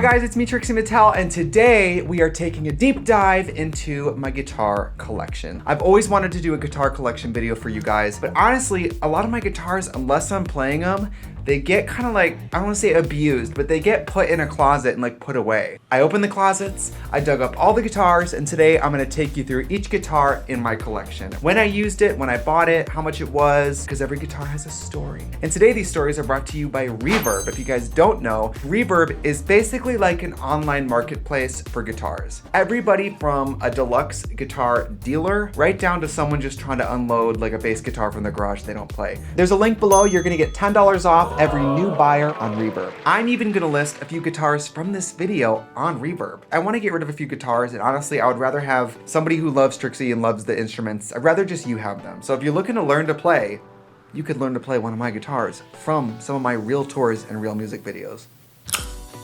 guys, it's me, Trixie Mattel, and today we are taking a deep dive into my guitar collection. I've always wanted to do a guitar collection video for you guys, but honestly, a lot of my guitars, unless I'm playing them, they get kind of like, I don't want to say abused, but they get put in a closet and like put away. I opened the closets, I dug up all the guitars, and today I'm gonna take you through each guitar in my collection. When I used it, when I bought it, how much it was, because every guitar has a story. And today these stories are brought to you by Reverb. If you guys don't know, Reverb is basically like an online marketplace for guitars. Everybody from a deluxe guitar dealer right down to someone just trying to unload like a bass guitar from the garage they don't play. There's a link below. You're gonna get $10 off every new buyer on Reverb. I'm even gonna list a few guitars from this video on Reverb. I wanna get rid of a few guitars, and honestly, I would rather have somebody who loves Trixie and loves the instruments. I'd rather just you have them. So if you're looking to learn to play, you could learn to play one of my guitars from some of my real tours and real music videos.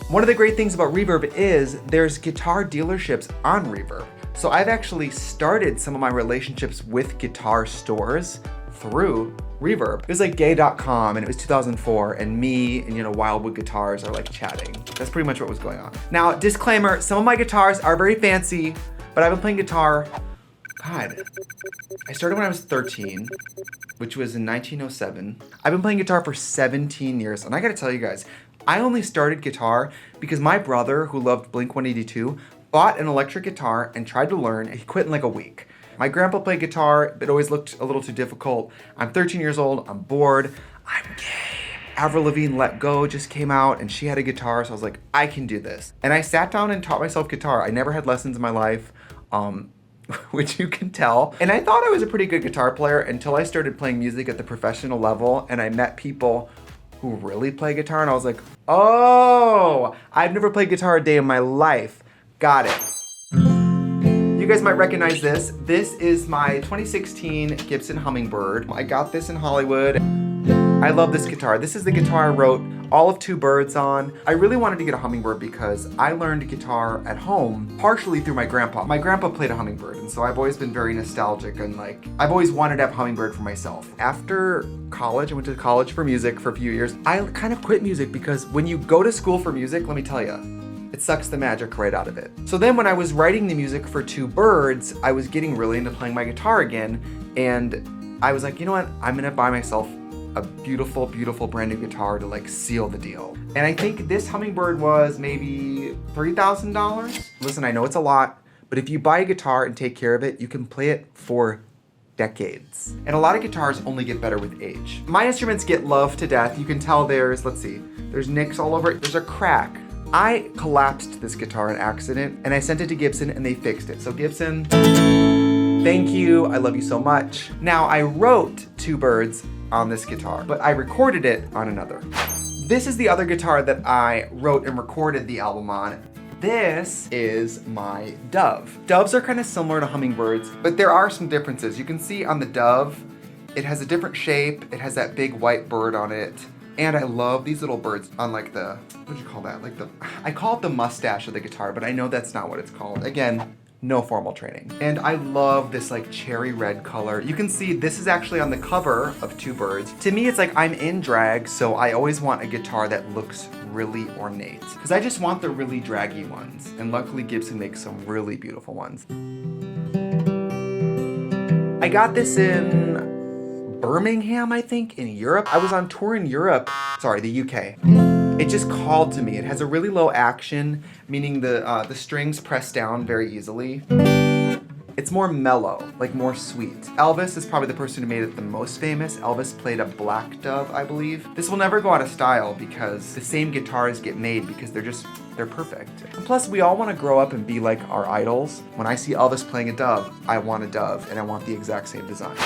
One of the great things about Reverb is there's guitar dealerships on Reverb. So I've actually started some of my relationships with guitar stores through Reverb. It was like gay.com, and it was 2004, and me and Wildwood Guitars are like chatting. That's pretty much what was going on. Now, disclaimer, some of my guitars are very fancy, but I've been playing guitar, God, I started when I was 13, which was in 1907. I've been playing guitar for 17 years, and I gotta tell you guys, I only started guitar because my brother, who loved Blink-182, bought an electric guitar and tried to learn, and he quit in like a week. My grandpa played guitar, but it always looked a little too difficult. I'm 13 years old, I'm bored, I'm gay. Avril Lavigne Let Go just came out, and she had a guitar, so I was like, I can do this. And I sat down and taught myself guitar. I never had lessons in my life, which you can tell. And I thought I was a pretty good guitar player until I started playing music at the professional level, and I met people who really play guitar, and I was like, oh, I've never played guitar a day in my life. Got it. You guys might recognize this. This is my 2016 Gibson Hummingbird. I got this in Hollywood. I love this guitar. This is the guitar I wrote all of Two Birds on. I really wanted to get a Hummingbird because I learned guitar at home, partially through my grandpa. My grandpa played a Hummingbird, and so I've always been very nostalgic, and like, I've always wanted to have a Hummingbird for myself. After college, I went to college for music for a few years. I kind of quit music because when you go to school for music, let me tell you, it sucks the magic right out of it. So then when I was writing the music for Two Birds, I was getting really into playing my guitar again, and I was like, you know what, I'm gonna buy myself a beautiful, beautiful brand new guitar to like seal the deal. And I think this Hummingbird was maybe $3,000. Listen, I know it's a lot, but if you buy a guitar and take care of it, you can play it for decades. And a lot of guitars only get better with age. My instruments get loved to death. You can tell there's nicks all over it. There's a crack. I collapsed this guitar in accident, and I sent it to Gibson, and they fixed it. So Gibson, thank you. I love you so much. Now, I wrote Two Birds on this guitar, but I recorded it on another. This is the other guitar that I wrote and recorded the album on. This is my Dove. Doves are kind of similar to Hummingbirds, but there are some differences. You can see on the Dove, it has a different shape. It has that big white bird on it. And I love these little birds on like the, what do you call that? I call it the mustache of the guitar, but I know that's not what it's called. Again, no formal training. And I love this like cherry red color. You can see this is actually on the cover of Two Birds. To me, it's like I'm in drag, so I always want a guitar that looks really ornate, because I just want the really draggy ones. And luckily Gibson makes some really beautiful ones. I got this in Birmingham, I think, in Europe. I was on tour in Europe, sorry, the UK. It just called to me. It has a really low action, meaning the strings press down very easily. It's more mellow, like more sweet. Elvis is probably the person who made it the most famous. Elvis played a black Dove, I believe. This will never go out of style because the same guitars get made because they're perfect. And plus, we all want to grow up and be like our idols. When I see Elvis playing a Dove, I want a Dove, and I want the exact same design.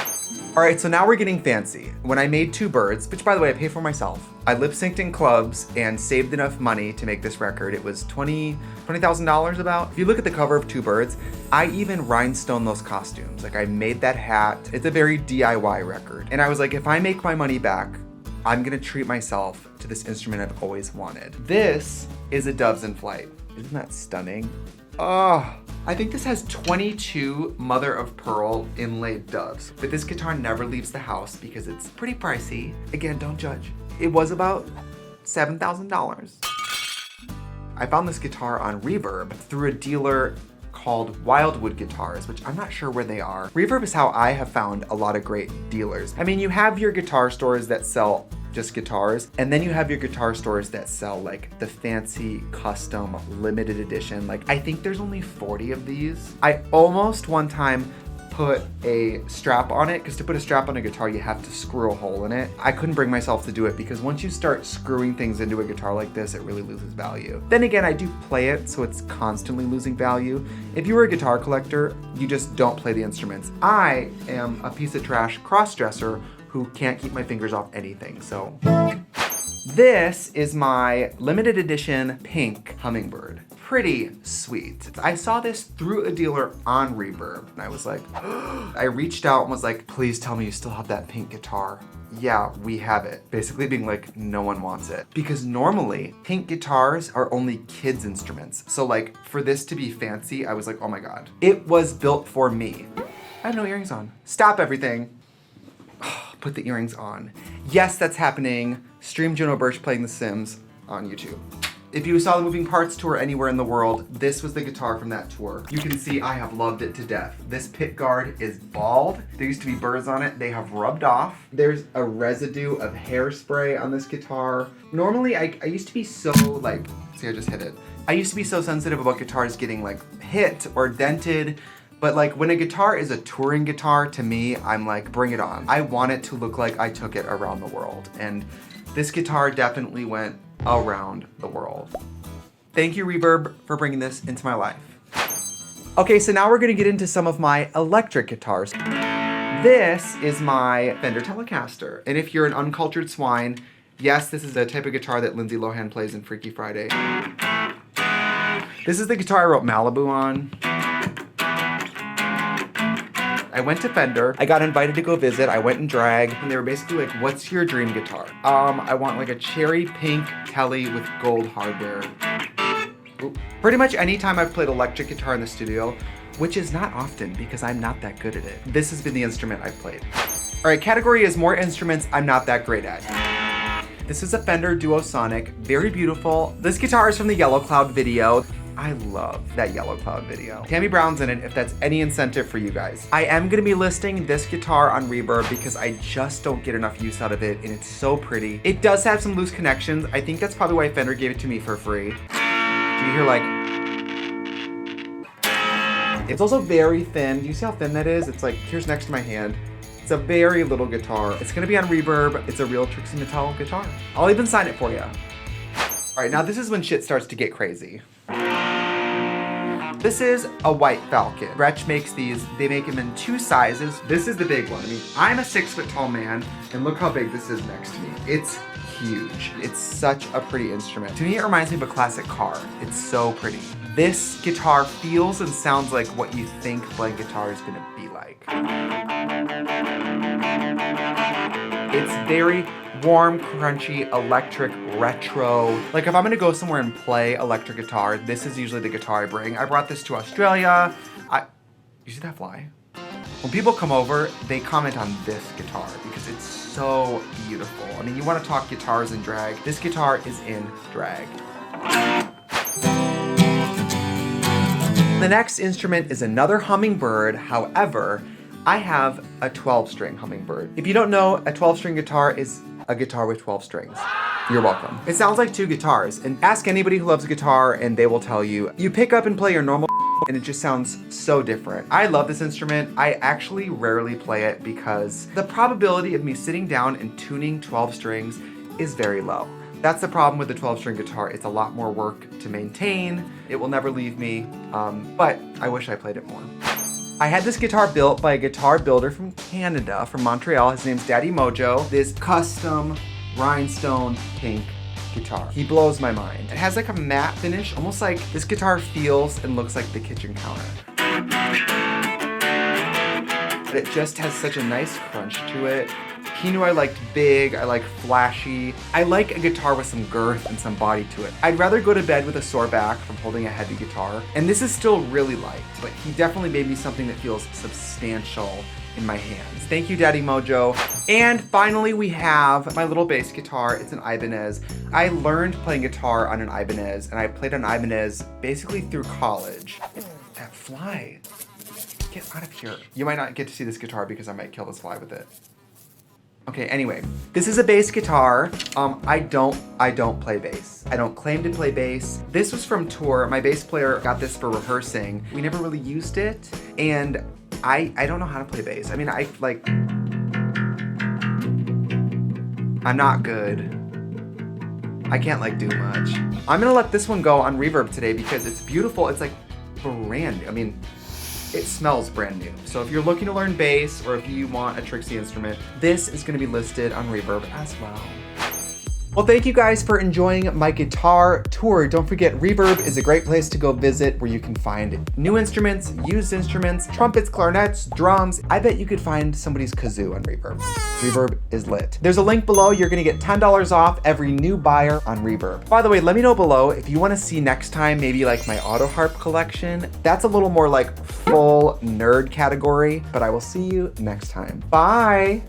All right, so now we're getting fancy. When I made Two Birds, which by the way, I paid for myself, I lip synced in clubs and saved enough money to make this record. It was $20,000 about. If you look at the cover of Two Birds, I even rhinestone those costumes. Like, I made that hat. It's a very DIY record. And I was like, if I make my money back, I'm gonna treat myself to this instrument I've always wanted. This is a Doves in Flight. Isn't that stunning? Oh, I think this has 22 mother of pearl inlaid doves, but this guitar never leaves the house because it's pretty pricey. Again, don't judge. It was about $7,000. I found this guitar on Reverb through a dealer called Wildwood Guitars, which I'm not sure where they are. Reverb is how I have found a lot of great dealers. I mean, you have your guitar stores that sell just guitars, and then you have your guitar stores that sell like the fancy custom limited edition. Like, I think there's only 40 of these. I almost one time put a strap on it, because to put a strap on a guitar you have to screw a hole in it. I couldn't bring myself to do it because once you start screwing things into a guitar like this, it really loses value. Then again, I do play it, so it's constantly losing value. If you were a guitar collector, you just don't play the instruments. I am a piece of trash cross-dresser who can't keep my fingers off anything, so. This is my limited edition pink Hummingbird. Pretty sweet. I saw this through a dealer on Reverb, and I was like, I reached out and was like, please tell me you still have that pink guitar. Yeah, we have it. Basically being like, no one wants it. Because normally, pink guitars are only kids' instruments. So like, for this to be fancy, I was like, oh my God. It was built for me. I have no earrings on. Stop everything. Put the earrings on. Yes, that's happening. Stream Juno Birch playing The Sims on YouTube. If you saw the Moving Parts tour anywhere in the world, this was the guitar from that tour. You can see I have loved it to death. This pick guard is bald. There used to be burrs on it. They have rubbed off. There's a residue of hairspray on this guitar. Normally, I used to be so like, see, I just hit it. I used to be so sensitive about guitars getting like hit or dented. But like when a guitar is a touring guitar, to me, I'm like, bring it on. I want it to look like I took it around the world. And this guitar definitely went around the world. Thank you, Reverb, for bringing this into my life. Okay, so now we're gonna get into some of my electric guitars. This is my Fender Telecaster. And if you're an uncultured swine, yes, this is the type of guitar that Lindsay Lohan plays in Freaky Friday. This is the guitar I wrote Malibu on. I went to Fender, I got invited to go visit, I went in drag, and they were basically like, what's your dream guitar? I want like a cherry pink Tele with gold hardware. Oop. Pretty much anytime I've played electric guitar in the studio, which is not often because I'm not that good at it, this has been the instrument I've played. All right, category is more instruments I'm not that great at. This is a Fender DuoSonic, very beautiful. This guitar is from the Yellowcloud video. I love that Yellowcloud video. Tammy Brown's in it if that's any incentive for you guys. I am gonna be listing this guitar on Reverb because I just don't get enough use out of it and it's so pretty. It does have some loose connections. I think that's probably why Fender gave it to me for free. Do you hear like... It's also very thin. Do you see how thin that is? It's like, here's next to my hand. It's a very little guitar. It's gonna be on Reverb. It's a real Trixie Mattel guitar. I'll even sign it for you. All right, now this is when shit starts to get crazy. This is a white Falcon. Gretsch makes these, they make them in 2 sizes. This is the big one. I mean, I'm a 6-foot tall man, and look how big this is next to me. It's huge. It's such a pretty instrument. To me, it reminds me of a classic car. It's so pretty. This guitar feels and sounds like what you think playing guitar is gonna be like. It's very warm, crunchy, electric, retro. Like if I'm gonna go somewhere and play electric guitar, this is usually the guitar I bring. I brought this to Australia. You see that fly? When people come over, they comment on this guitar because it's so beautiful. I mean, you wanna talk guitars in drag. This guitar is in drag. The next instrument is another Hummingbird. However, I have a 12-string Hummingbird. If you don't know, a 12-string guitar is a guitar with 12 strings. You're welcome. It sounds like 2 guitars, and ask anybody who loves a guitar and they will tell you, you pick up and play your normal and it just sounds so different. I love this instrument. I actually rarely play it because the probability of me sitting down and tuning 12 strings is very low. That's the problem with the 12-string guitar. It's a lot more work to maintain. It will never leave me, but I wish I played it more. I had this guitar built by a guitar builder from Canada, from Montreal. His name's Daddy Mojo. This custom rhinestone pink guitar. He blows my mind. It has like a matte finish, almost like this guitar feels and looks like the kitchen counter. But it just has such a nice crunch to it. He knew I liked big, I like flashy. I like a guitar with some girth and some body to it. I'd rather go to bed with a sore back from holding a heavy guitar. And this is still really light, but he definitely made me something that feels substantial in my hands. Thank you, Daddy Mojo. And finally, we have my little bass guitar. It's an Ibanez. I learned playing guitar on an Ibanez, and I played on Ibanez basically through college. That fly, get out of here. You might not get to see this guitar because I might kill this fly with it. Okay, anyway, this is a bass guitar. I don't play bass. I don't claim to play bass. This was from tour. My bass player got this for rehearsing. We never really used it, and I don't know how to play bass. I mean, I'm not good. I can't like do much. I'm gonna let this one go on Reverb today because it's beautiful. It's like brand new. I mean, it smells brand new. So if you're looking to learn bass or if you want a Trixie instrument, this is gonna be listed on Reverb as well. Well, thank you guys for enjoying my guitar tour. Don't forget, Reverb is a great place to go visit where you can find new instruments, used instruments, trumpets, clarinets, drums. I bet you could find somebody's kazoo on Reverb. Reverb is lit. There's a link below. You're gonna get $10 off every new buyer on Reverb. By the way, let me know below if you wanna see next time maybe like my auto harp collection. That's a little more like full nerd category, but I will see you next time. Bye.